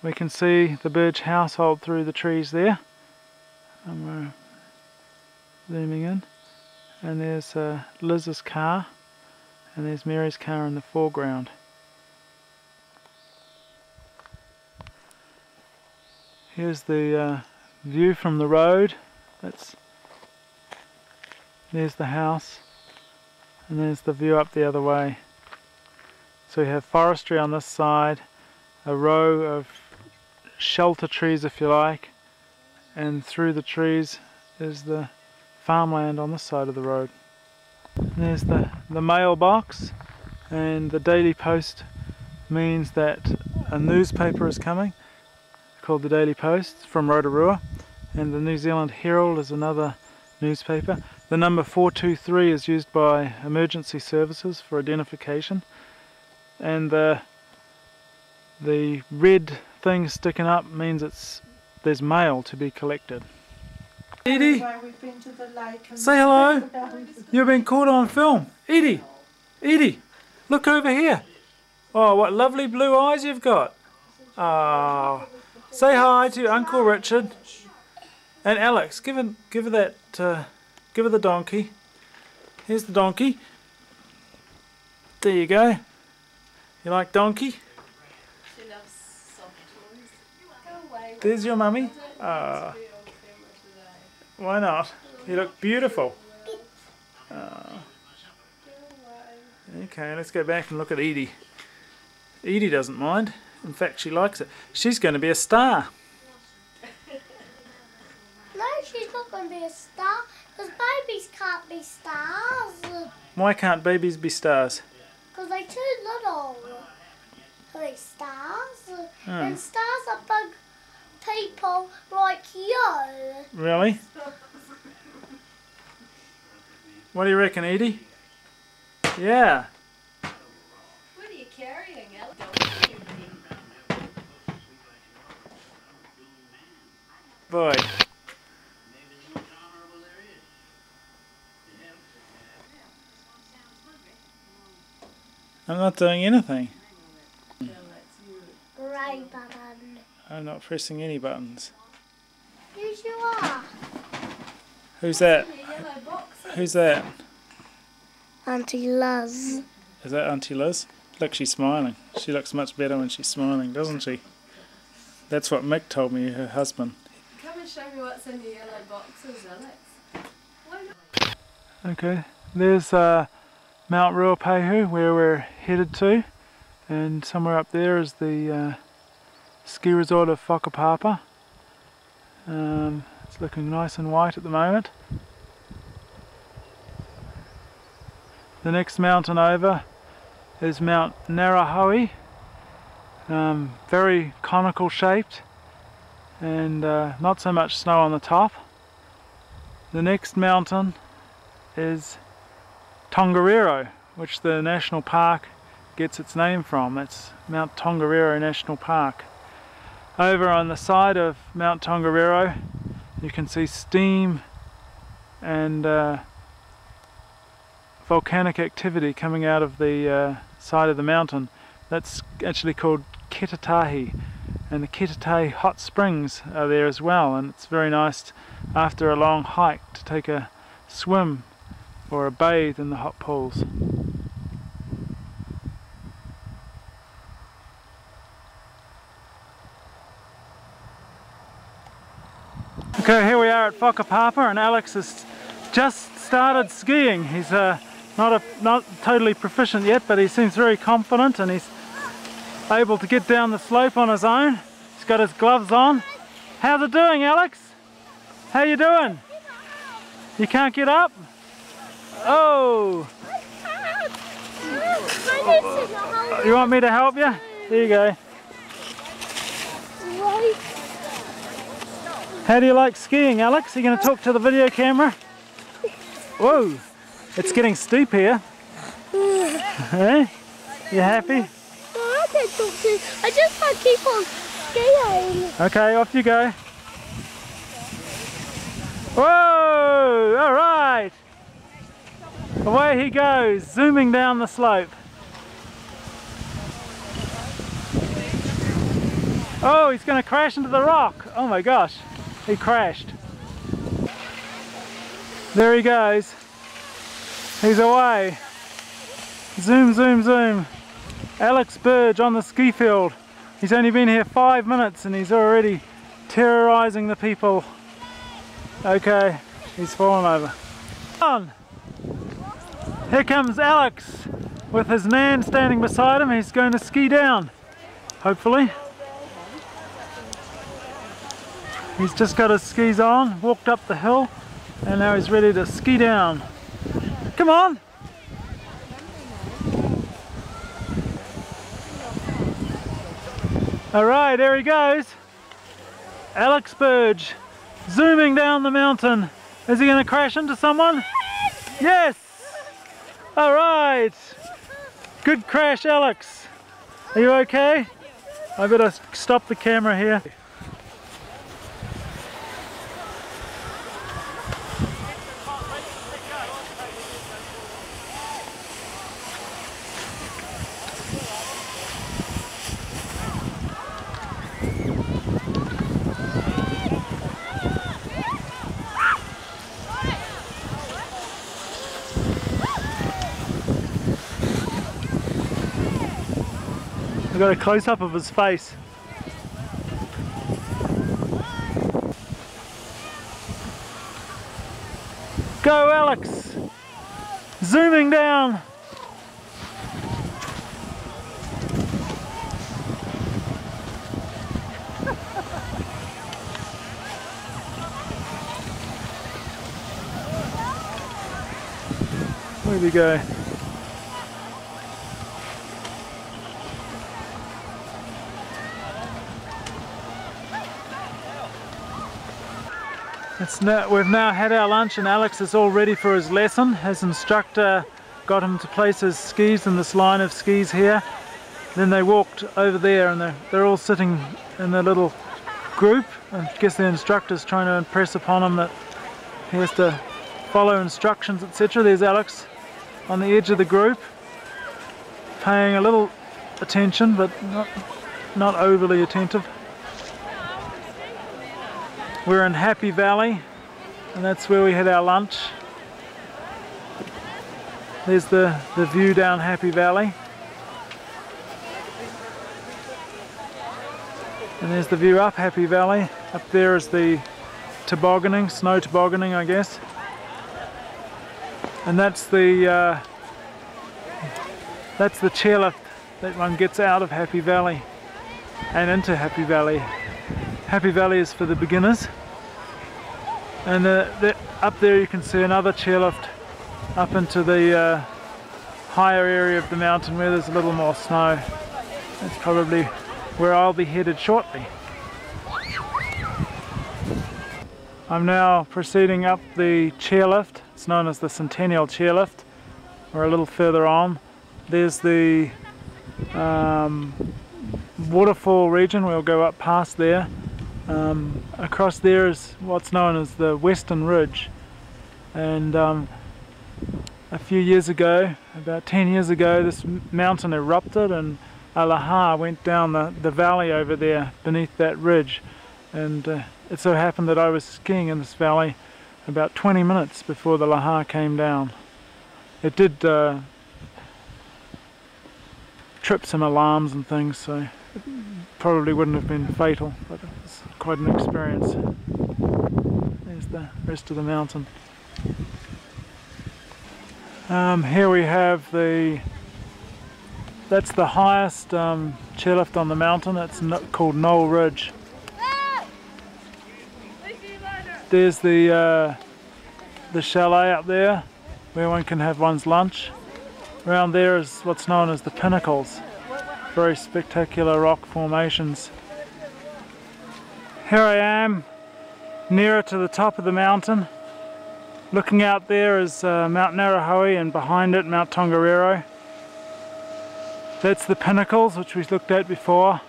[SPEAKER 1] we can see the Burge household through the trees there, and we're zooming in, and there's Liz's car, and there's Mary's car in the foreground. Here's the view from the road. There's the house, and there's the view up the other way. So we have forestry on this side, a row of shelter trees if you like, and through the trees is the farmland on this side of the road. And there's the mailbox, and the Daily Post means that a newspaper is coming called the Daily Post from Rotorua, and the New Zealand Herald is another newspaper. The number 423 is used by emergency services for identification, and the red thing sticking up means there's mail to be collected. Eady, say hello. You've been caught on film. Eady, Eady, look over here. Oh, what lovely blue eyes you've got. Oh, say hi to Uncle Richard and Alex. Give her that. Give her the donkey. Here's the donkey. There you go. You like donkey?
[SPEAKER 9] She loves soft toys. Go away.
[SPEAKER 1] There's your mummy. Why not? You look beautiful. Okay, let's go back and look at Eady. Eady doesn't mind. In fact, she likes it. She's going to be a star.
[SPEAKER 8] No, she's not going to be a star, because babies can't be stars.
[SPEAKER 1] Why can't babies be stars?
[SPEAKER 8] Because they're too little to be stars. And stars are big people like you.
[SPEAKER 1] Really? What do you reckon, Eady? Yeah.
[SPEAKER 9] What are you carrying, Alex?
[SPEAKER 1] Boy. I'm not doing anything.
[SPEAKER 8] Grey button.
[SPEAKER 1] I'm not pressing any buttons.
[SPEAKER 8] Yes, you are.
[SPEAKER 1] Who's that? Who's that?
[SPEAKER 8] Auntie Liz.
[SPEAKER 1] Is that Auntie Liz? Look, she's smiling. She looks much better when she's smiling, doesn't she? That's what Mick told me, her husband.
[SPEAKER 9] Come and show me what's in the yellow boxes, Alex. Why not?
[SPEAKER 1] Okay, there's Mount Ruapehu, where we're headed to, and somewhere up there is the ski resort of Whakapapa. It's looking nice and white at the moment. The next mountain over is Mount Narahoe, very conical shaped and not so much snow on the top. The next mountain is Tongariro, which the national park gets its name from. That's Mount Tongariro National Park. Over on the side of Mount Tongariro you can see steam and volcanic activity coming out of the side of the mountain. That's actually called Ketatahi, and the Ketatahi hot springs are there as well, and it's very nice after a long hike to take a swim or a bathe in the hot pools. Okay, here we are at Whakapapa, and Alex has just started skiing. He's not totally proficient yet, but he seems very confident and he's able to get down the slope on his own. He's got his gloves on. How's it doing, Alex? How you doing? You can't get up? Oh! You want me to help you? There you go. How do you like skiing, Alex? Are you going to talk to the video camera? Whoa! It's getting steep here. Hey? You happy?
[SPEAKER 8] I can't talk to you. I just want to keep on skiing.
[SPEAKER 1] Okay, off you go. Whoa! Alright! Away he goes, zooming down the slope. Oh, he's going to crash into the rock. Oh my gosh, he crashed. There he goes. He's away. Zoom, zoom, zoom. Alex Burge on the ski field. He's only been here 5 minutes and he's already terrorizing the people. Okay, he's fallen over. On. Here comes Alex with his nan standing beside him. He's going to ski down, hopefully. He's just got his skis on, walked up the hill, and now he's ready to ski down. Come on! Alright, there he goes. Alex Burge, zooming down the mountain. Is he going to crash into someone? Yes! Alright! Good crash, Alex. Are you okay? I better stop the camera here. I got a close-up of his face. Go Alex! Zooming down! Where'd he go? We've now had our lunch and Alex is all ready for his lesson. His instructor got him to place his skis in this line of skis here. Then they walked over there and they're all sitting in their little group. I guess the instructor's trying to impress upon him that he has to follow instructions, etc. There's Alex on the edge of the group, paying a little attention but not overly attentive. We're in Happy Valley and that's where we had our lunch. There's the view down Happy Valley. And there's the view up Happy Valley. Up there is the tobogganing, snow tobogganing I guess. And that's the chairlift that one gets out of Happy Valley and into Happy Valley. Happy Valley is for the beginners. And up there you can see another chairlift up into the higher area of the mountain where there's a little more snow. That's probably where I'll be headed shortly. I'm now proceeding up the chairlift. It's known as the Centennial Chairlift. We're a little further on. There's the waterfall region. We'll go up past there. Across there is what's known as the Western Ridge, and a few years ago, about 10 years ago, this mountain erupted and a laha went down the valley over there beneath that ridge, and it so happened that I was skiing in this valley about 20 minutes before the laha came down. It did trip some alarms and things, so it probably wouldn't have been fatal, but it was quite an experience. There's the rest of the mountain. Here we have that's the highest chairlift on the mountain. It's called Knoll Ridge. There's the chalet up there where one can have one's lunch. Around there is what's known as the pinnacles. Very spectacular rock formations. Here I am, nearer to the top of the mountain. Looking out there is Mount Narahoe and behind it Mount Tongariro. That's the pinnacles which we looked at before.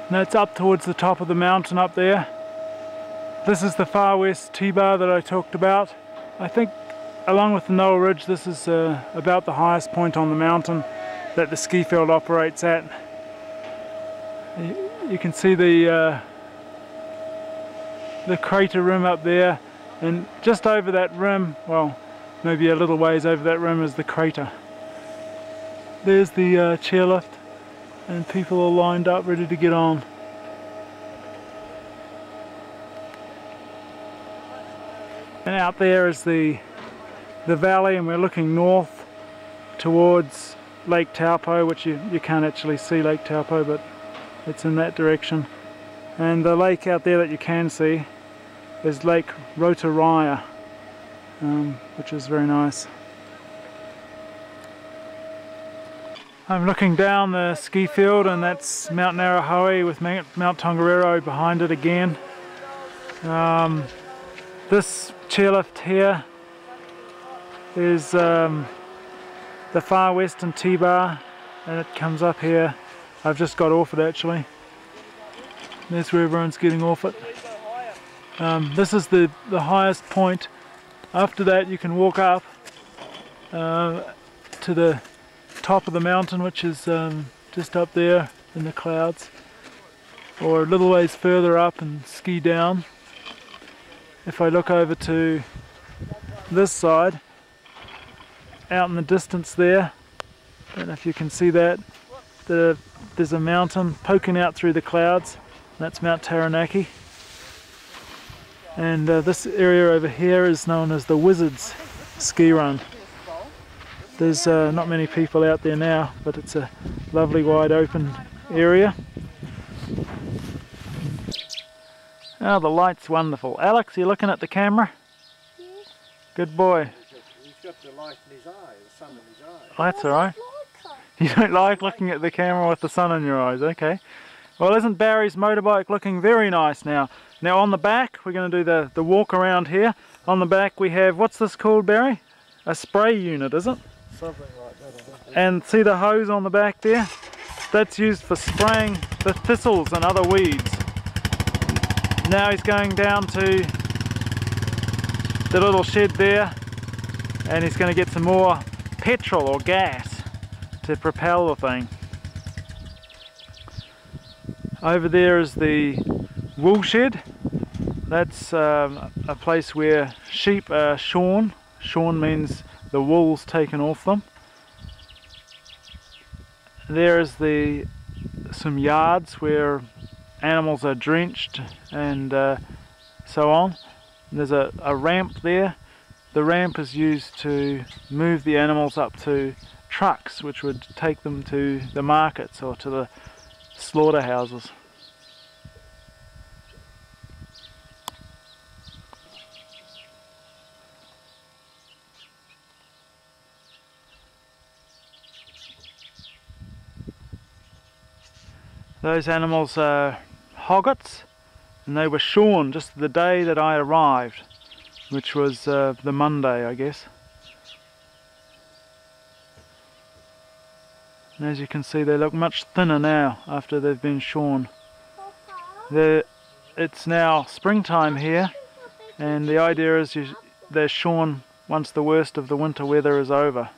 [SPEAKER 1] And that's up towards the top of the mountain up there. This is the far west T-bar that I talked about. I think along with the Knoll Ridge this is about the highest point on the mountain that the ski field operates at. You can see the crater rim up there, and just over that rim, well maybe a little ways over that rim, is the crater. There's the chairlift and people are lined up ready to get on. And out there is the valley, and we're looking north towards Lake Taupo, which you can't actually see Lake Taupo, but it's in that direction. And the lake out there that you can see is Lake Rotorua, which is very nice. I'm looking down the ski field, and that's Mount Narahoe with Mount Tongariro behind it again. This chairlift here is the far western T-bar, and it comes up here. I've just got off it actually. That's where everyone's getting off it. This is the highest point. After that you can walk up to the top of the mountain, which is just up there in the clouds, or a little ways further up and ski down. If I look over to this side, out in the distance there, I don't know if you can see that, there's a mountain poking out through the clouds. That's Mount Taranaki. And this area over here is known as the Wizards Ski Run. There's not many people out there now, but it's a lovely wide open area. Oh, the light's wonderful. Alex, you looking at the camera?
[SPEAKER 8] Yeah.
[SPEAKER 1] Good boy.
[SPEAKER 2] He's got the light in his eye, the sun in his eye.
[SPEAKER 1] Oh, that's alright. You don't like looking at the camera with the sun in your eyes, okay. Well, isn't Barry's motorbike looking very nice now? Now on the back, we're going to do the walk around here. On the back we have, what's this called, Barry? A spray unit, is it?
[SPEAKER 5] Something like that, I think.
[SPEAKER 1] And see the hose on the back there? That's used for spraying the thistles and other weeds. Now he's going down to the little shed there, and he's going to get some more petrol or gas to propel the thing. Over there is the wool shed. That's a place where sheep are shorn. Shorn means the wool's taken off them. There is some yards where animals are drenched and so on. And there's a ramp there. The ramp is used to move the animals up to trucks, which would take them to the markets or to the slaughterhouses. Those animals are hoggets, and they were shorn just the day that I arrived, which was the Monday, I guess. And as you can see, they look much thinner now after they've been shorn. It's now springtime here, and the idea is they're shorn once the worst of the winter weather is over,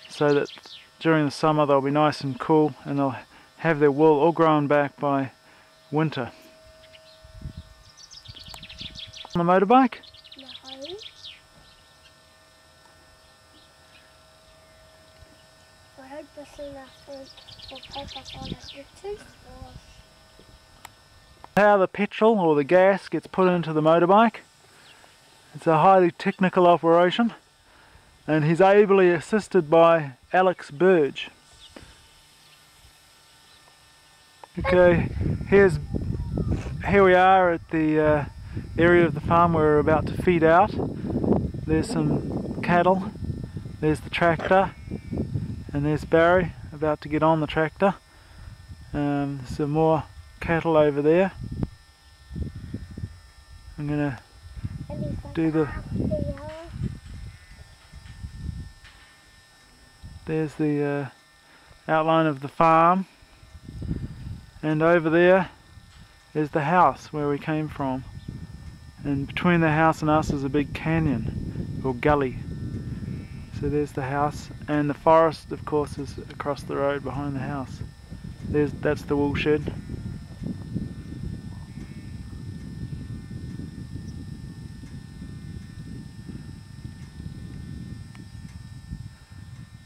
[SPEAKER 1] so that during the summer they'll be nice and cool, and they'll have their wool all grown back by winter. On the motorbike?
[SPEAKER 8] No. I hope this enough for paper on a toothbrush.
[SPEAKER 1] How the petrol or the gas gets put into the motorbike. It's a highly technical operation, and he's ably assisted by Alex Burge. Okay, here we are at the area of the farm where we're about to feed out. There's some cattle, there's the tractor, and there's Barry about to get on the tractor. Some more cattle over there. I'm gonna do there's the outline of the farm. And over there is the house where we came from. And between the house and us is a big canyon, or gully. So there's the house, and the forest, of course, is across the road behind the house. That's the wool shed.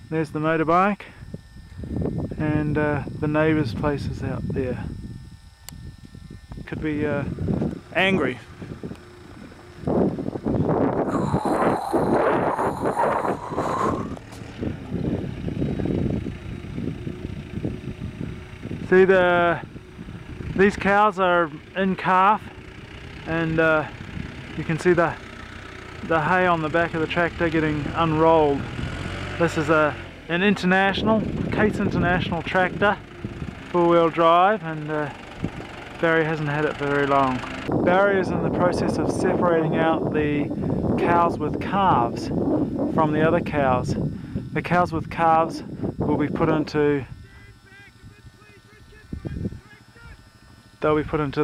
[SPEAKER 1] There's the motorbike. And the neighbour's place is out there. Could be angry. See, these cows are in calf, and you can see the hay on the back of the tractor getting unrolled. This is an international, Case International tractor, 4-wheel drive, and Barry hasn't had it for very long. Barry is in the process of separating out the cows with calves from the other cows. The cows with calves will be put into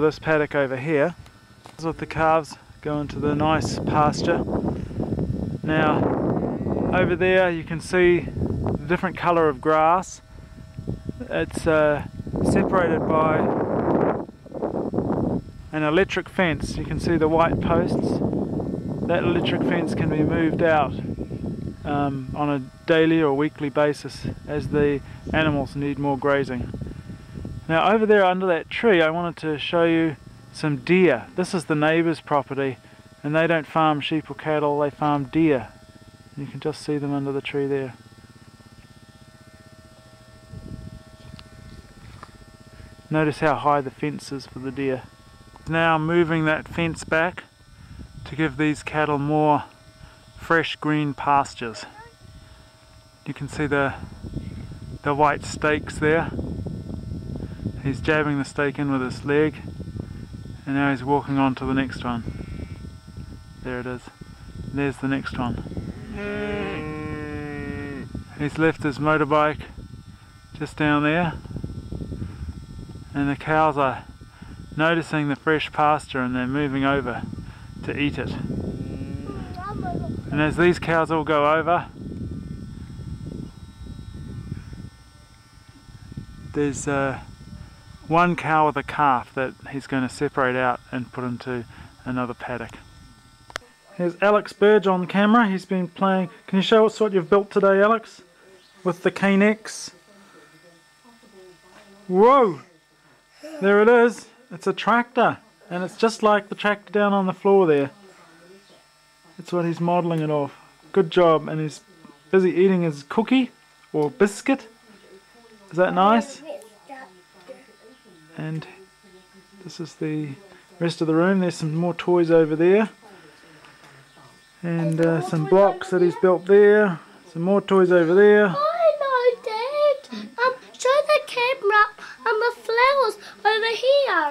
[SPEAKER 1] this paddock over here. With the calves go into the nice pasture. Now over there you can see the different colour of grass. It's separated by an electric fence. You can see the white posts. That electric fence can be moved out on a daily or weekly basis as the animals need more grazing. Now over there under that tree I wanted to show you some deer. This is the neighbour's property and they don't farm sheep or cattle, they farm deer. You can just see them under the tree there. Notice how high the fence is for the deer. Now moving that fence back to give these cattle more fresh green pastures. You can see the white stakes there. He's jabbing the stake in with his leg and now he's walking on to the next one. There it is. There's the next one. He's left his motorbike just down there and the cows are noticing the fresh pasture and they're moving over to eat it. And as these cows all go over, there's one cow with a calf that he's going to separate out and put into another paddock. Here's Alex Burge on camera. He's been playing. Can you show us what you've built today, Alex? With the Canex. Whoa! There it is. It's a tractor. And it's just like the tractor down on the floor there. That's what he's modelling it off. Good job. And he's busy eating his cookie or biscuit. Is that nice? And this is the rest of the room. There's some more toys over there. And some blocks that he's built there. Some more toys over there.
[SPEAKER 8] I know, Dad. Show the camera and the flowers over here.